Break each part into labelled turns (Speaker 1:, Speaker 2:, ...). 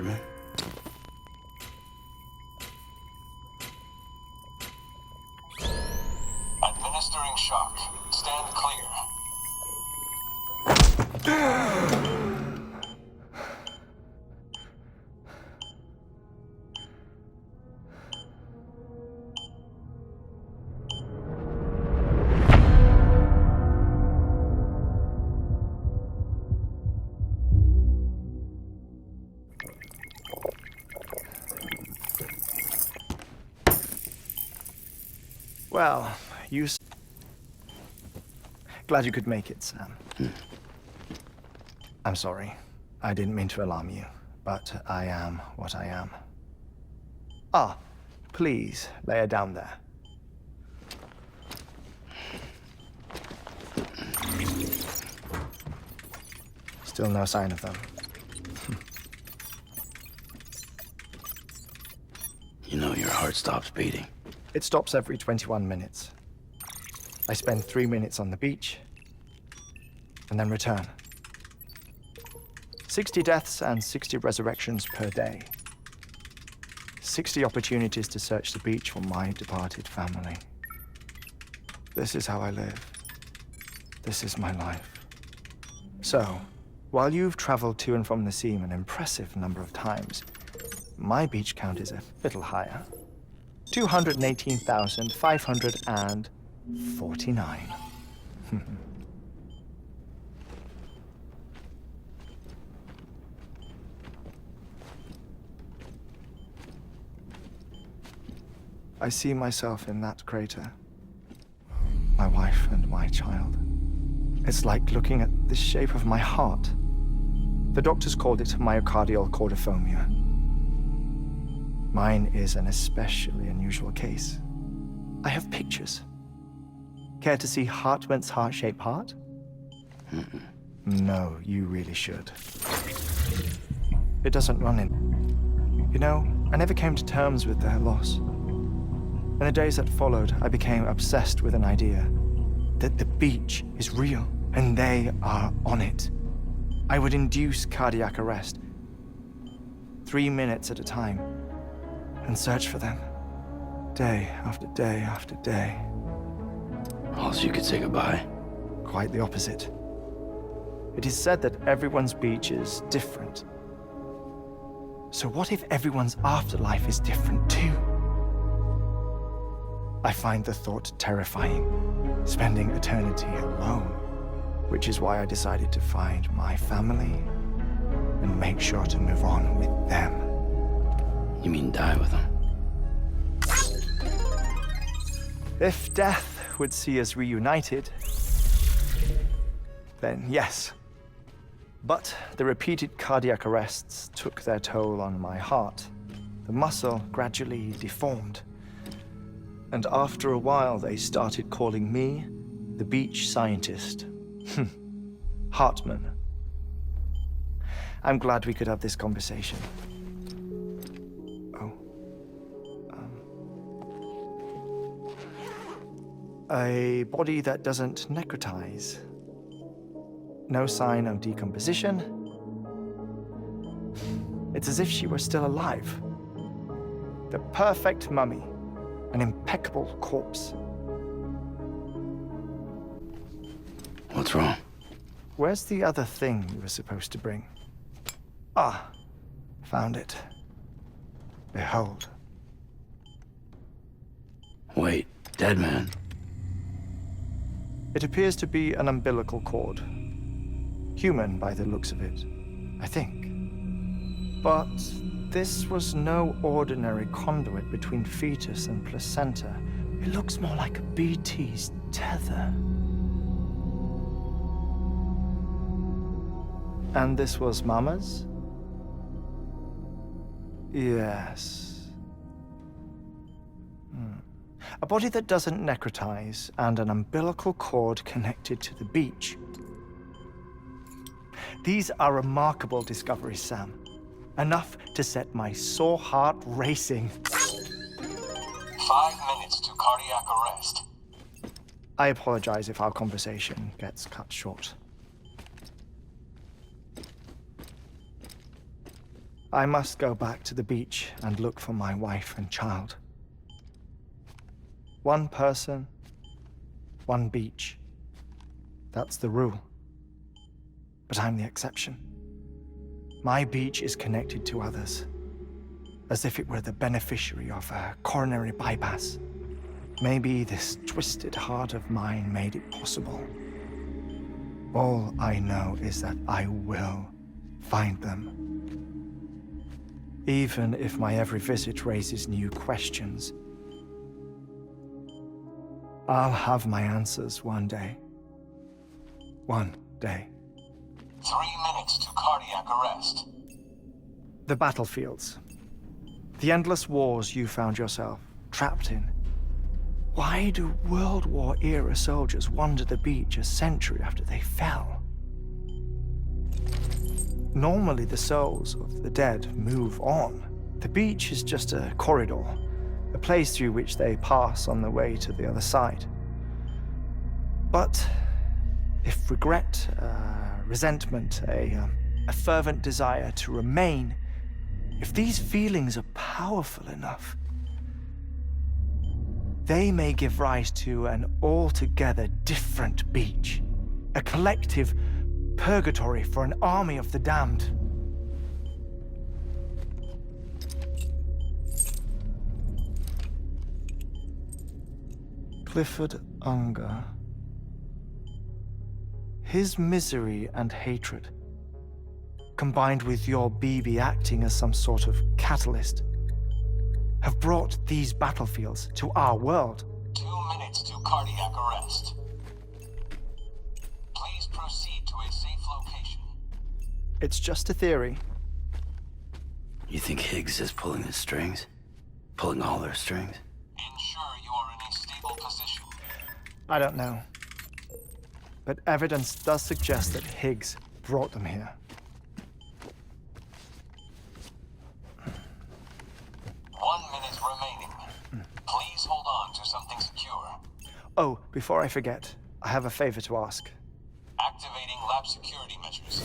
Speaker 1: Heartman.
Speaker 2: Administering shock. Stand clear.
Speaker 3: Well, glad you could make it, Sam. I'm sorry. I didn't mean to alarm you, but I am what I am. Ah, please lay her down there. Still no sign of them.
Speaker 1: You know your heart stops beating.
Speaker 3: It stops every 21 minutes. I spend 3 minutes on the beach, and then return. 60 deaths and 60 resurrections per day. 60 opportunities to search the beach for my departed family. This is how I live. This is my life. So, while you've traveled to and from the sea an impressive number of times, my beach count is a little higher. 218,549. I see myself in that crater. My wife and my child. It's like looking at the shape of my heart. The doctors called it myocardial cordiformia. Mine is an especially unusual case. I have pictures. Care to see Heartman's heart-shaped heart? No, you really should. It doesn't run in. You know, I never came to terms with their loss. In the days that followed, I became obsessed with an idea that the beach is real and they are on it. I would induce cardiac arrest, 3 minutes at a time, and search for them, day after day after day.
Speaker 1: Also, you could say goodbye.
Speaker 3: Quite the opposite. It is said that everyone's beach is different. So what if everyone's afterlife is different too? I find the thought terrifying, spending eternity alone, which is why I decided to find my family and make sure to move on with them.
Speaker 1: You mean die with them?
Speaker 3: If death would see us reunited, then yes. But the repeated cardiac arrests took their toll on my heart. The muscle gradually deformed. And after a while, they started calling me the beach scientist. Heartman. I'm glad we could have this conversation. A body that doesn't necrotize. No sign of decomposition. It's as if she were still alive. The perfect mummy. An impeccable corpse.
Speaker 1: What's wrong?
Speaker 3: Where's the other thing you were supposed to bring? Ah, found it. Behold.
Speaker 1: Wait, dead man.
Speaker 3: It appears to be an umbilical cord. Human by the looks of it, I think. But this was no ordinary conduit between fetus and placenta. It looks more like a BT's tether. And this was Mama's? Yes. A body that doesn't necrotize and an umbilical cord connected to the beach. These are remarkable discoveries, Sam. Enough to set my sore heart racing.
Speaker 2: 5 minutes to cardiac arrest.
Speaker 3: I apologize if our conversation gets cut short. I must go back to the beach and look for my wife and child. One person, one beach. That's the rule. But I'm the exception. My beach is connected to others, as if it were the beneficiary of a coronary bypass. Maybe this twisted heart of mine made it possible. All I know is that I will find them. Even if my every visit raises new questions, I'll have my answers one day. One day.
Speaker 2: 3 minutes to cardiac arrest.
Speaker 3: The battlefields. The endless wars you found yourself trapped in. Why do World War-era soldiers wander the beach a century after they fell? Normally, the souls of the dead move on. The beach is just a corridor, a place through which they pass on the way to the other side. But if regret, resentment, a fervent desire to remain, if these feelings are powerful enough, they may give rise to an altogether different beach, a collective purgatory for an army of the damned. Clifford Unger. His misery and hatred, combined with your BB acting as some sort of catalyst, have brought these battlefields to our world.
Speaker 2: 2 minutes to cardiac arrest. Please proceed to a safe location.
Speaker 3: It's just a theory.
Speaker 1: You think Higgs is pulling the strings? Pulling all their strings?
Speaker 2: Ensure you are in a stable position.
Speaker 3: I don't know. But evidence does suggest that Higgs brought them here.
Speaker 2: 1 minute remaining. Please hold on to something secure.
Speaker 3: Oh, before I forget, I have a favor to ask.
Speaker 2: Activating lab security measures.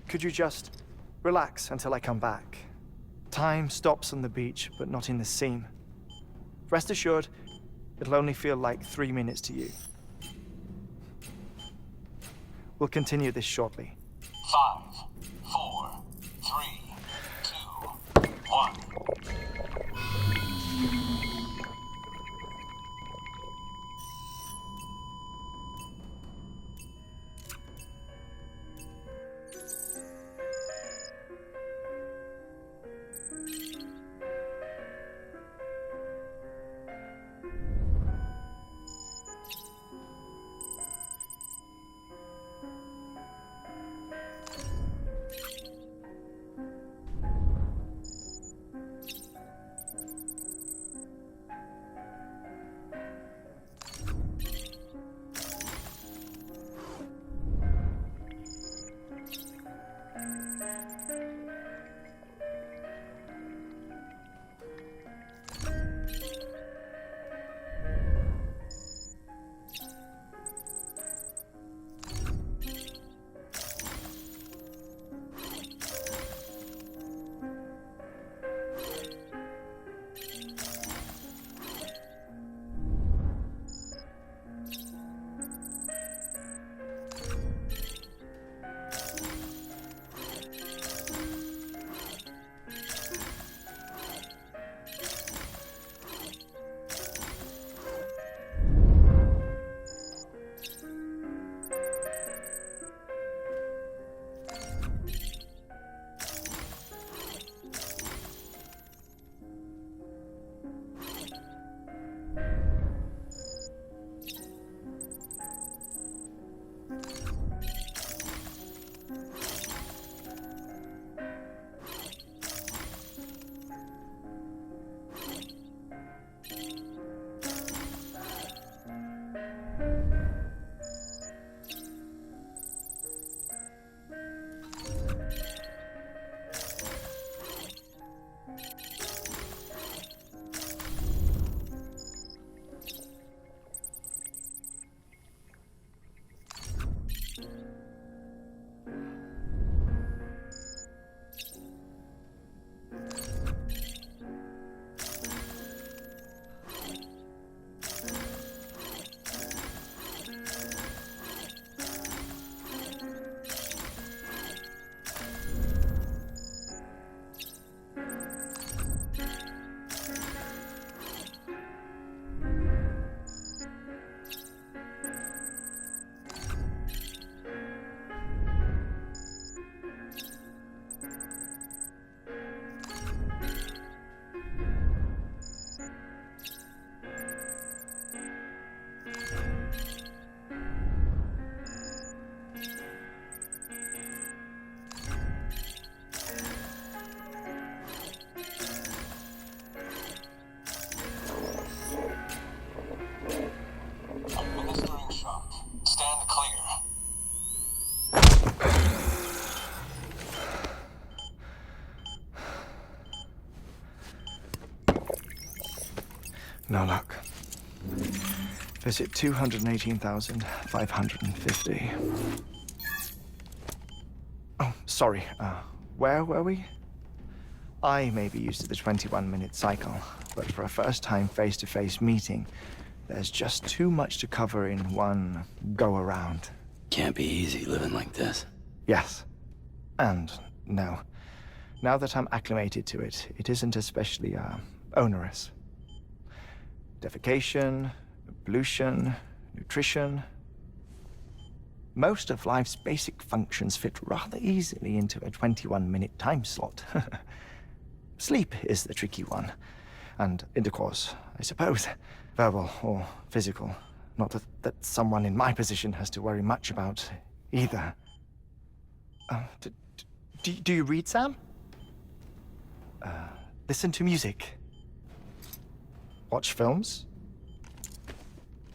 Speaker 3: Could you just relax until I come back? Time stops on the beach, but not in the scene. Rest assured, it'll only feel like 3 minutes to you. We'll continue this shortly.
Speaker 2: 5, 4, 3, 2, 1.
Speaker 3: No luck. Visit 218,550. Oh, sorry. Where were we? I may be used to the 21-minute cycle, but for a first-time face-to-face meeting, there's just too much to cover in one go-around.
Speaker 1: Can't be easy living like this.
Speaker 3: Yes. And no. Now that I'm acclimated to it, it isn't especially, onerous. Defecation, pollution, nutrition. Most of life's basic functions fit rather easily into a 21-minute time slot. Sleep is the tricky one. And intercourse, I suppose. Verbal or physical. Not that someone in my position has to worry much about either. Do you read, Sam? Listen to music. Watch films.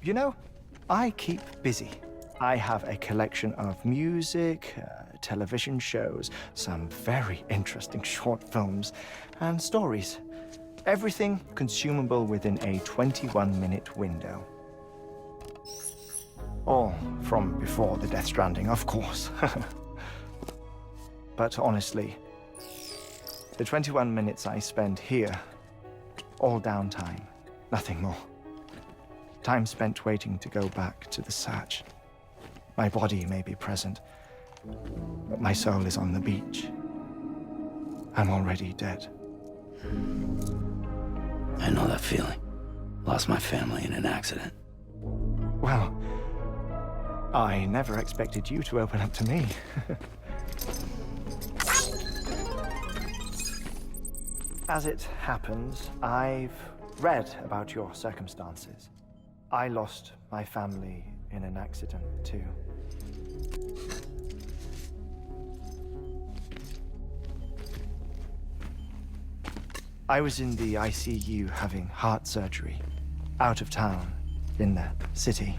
Speaker 3: You know, I keep busy. I have a collection of music, television shows, some very interesting short films, and stories. Everything consumable within a 21-minute window. All from before the Death Stranding, of course. But honestly, the 21 minutes I spend here, all downtime, nothing more. Time spent waiting to go back to the search. My body may be present, but my soul is on the beach. I'm already dead.
Speaker 1: I know that feeling. Lost my family in an accident.
Speaker 3: Well, I never expected you to open up to me. As it happens, I've read about your circumstances. I lost my family in an accident, too. I was in the ICU having heart surgery, out of town, in the city.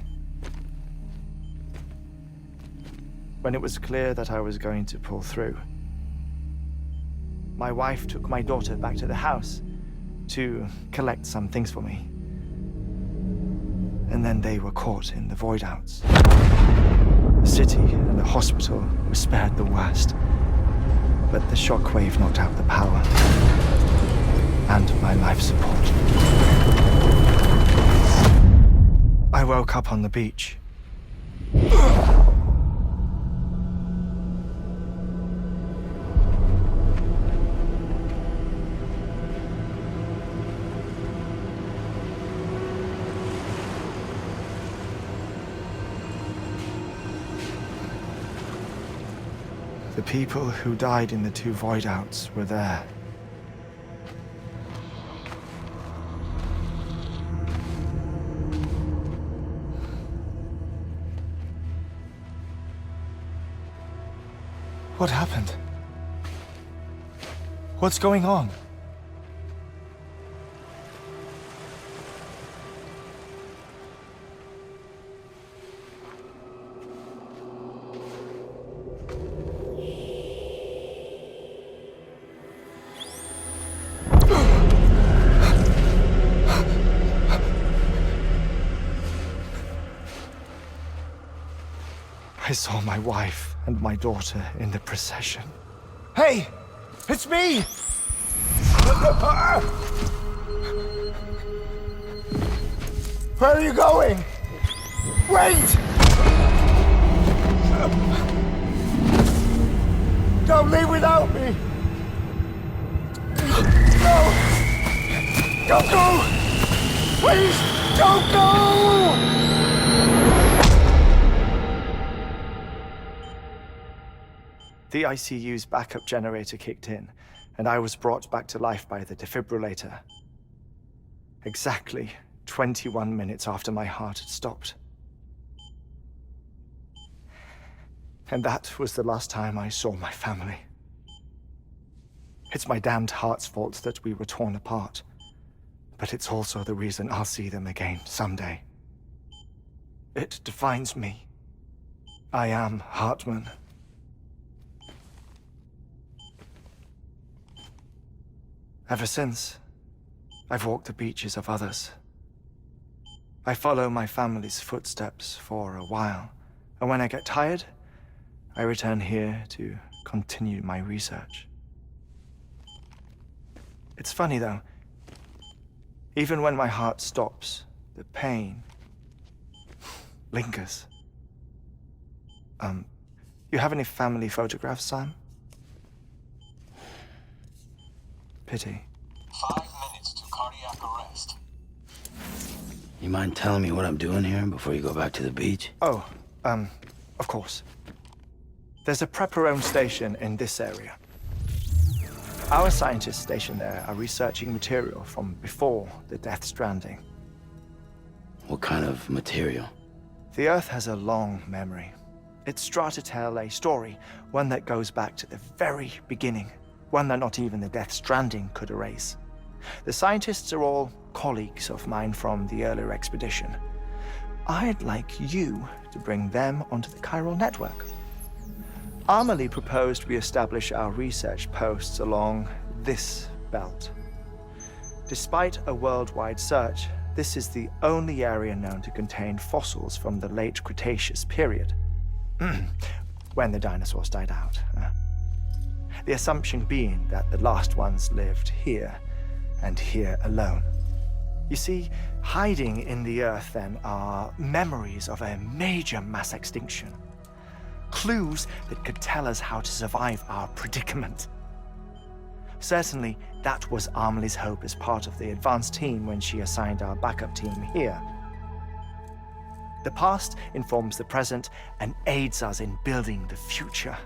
Speaker 3: When it was clear that I was going to pull through, my wife took my daughter back to the house to collect some things for me. And then they were caught in the void-outs. The city and the hospital were spared the worst, but the shockwave knocked out the power and my life support. I woke up on the beach. The people who died in the two void-outs were there. What happened? What's going on? I saw my wife and my daughter in the procession. Hey! It's me! Where are you going? Wait! Don't leave without me! No! Don't go! Please, don't go! The ICU's backup generator kicked in, and I was brought back to life by the defibrillator. Exactly 21 minutes after my heart had stopped. And that was the last time I saw my family. It's my damned heart's fault that we were torn apart, but it's also the reason I'll see them again someday. It defines me. I am Heartman. Ever since, I've walked the beaches of others, I follow my family's footsteps for a while, and when I get tired, I return here to continue my research. It's funny though, even when my heart stops, the pain lingers. You have any family photographs, Sam? Pity.
Speaker 2: 5 minutes to cardiac arrest.
Speaker 1: You mind telling me what I'm doing here before you go back to the beach?
Speaker 3: Oh, of course. There's a prepper-owned station in this area. Our scientists stationed there are researching material from before the Death Stranding.
Speaker 1: What kind of material?
Speaker 3: The Earth has a long memory. It's trying to tell a story, one that goes back to the very beginning, one that not even the Death Stranding could erase. The scientists are all colleagues of mine from the earlier expedition. I'd like you to bring them onto the chiral network. Amelie proposed we establish our research posts along this belt. Despite a worldwide search, this is the only area known to contain fossils from the late Cretaceous period, when the dinosaurs died out. The assumption being that the last ones lived here, and here alone. You see, hiding in the Earth then are memories of a major mass extinction. Clues that could tell us how to survive our predicament. Certainly, that was Amelie's hope as part of the advanced team when she assigned our backup team here. The past informs the present and aids us in building the future.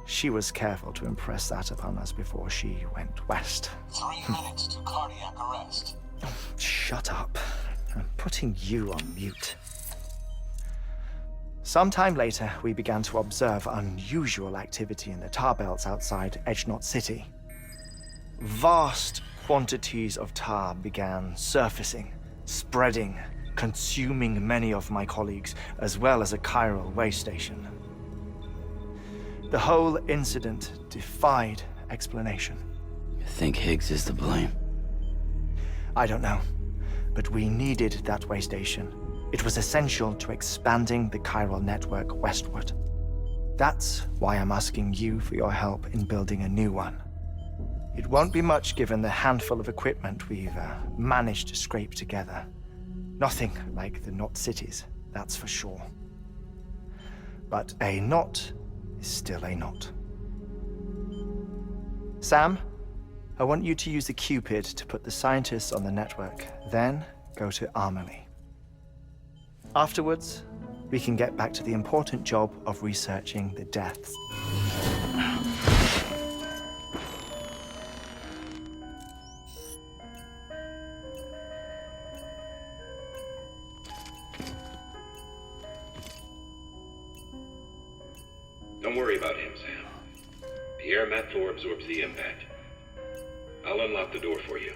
Speaker 3: She was careful to impress that upon us before she went west.
Speaker 2: 3 minutes to cardiac arrest.
Speaker 3: Shut up. I'm putting you on mute. Sometime later, we began to observe unusual activity in the tar belts outside Edgenot City. Vast quantities of tar began surfacing, spreading, consuming many of my colleagues, as well as a chiral way station. The whole incident defied explanation.
Speaker 1: You think Higgs is to blame?
Speaker 3: I don't know, but we needed that way station. It was essential to expanding the chiral network westward. That's why I'm asking you for your help in building a new one. It won't be much given the handful of equipment we've managed to scrape together. Nothing like the knot cities, that's for sure. But a knot is still a knot. Sam, I want you to use the Cupid to put the scientists on the network, then go to Amelie. Afterwards, we can get back to the important job of researching the deaths.
Speaker 4: Don't worry about him, Sam. The air mat floor absorbs the impact. I'll unlock the door for you.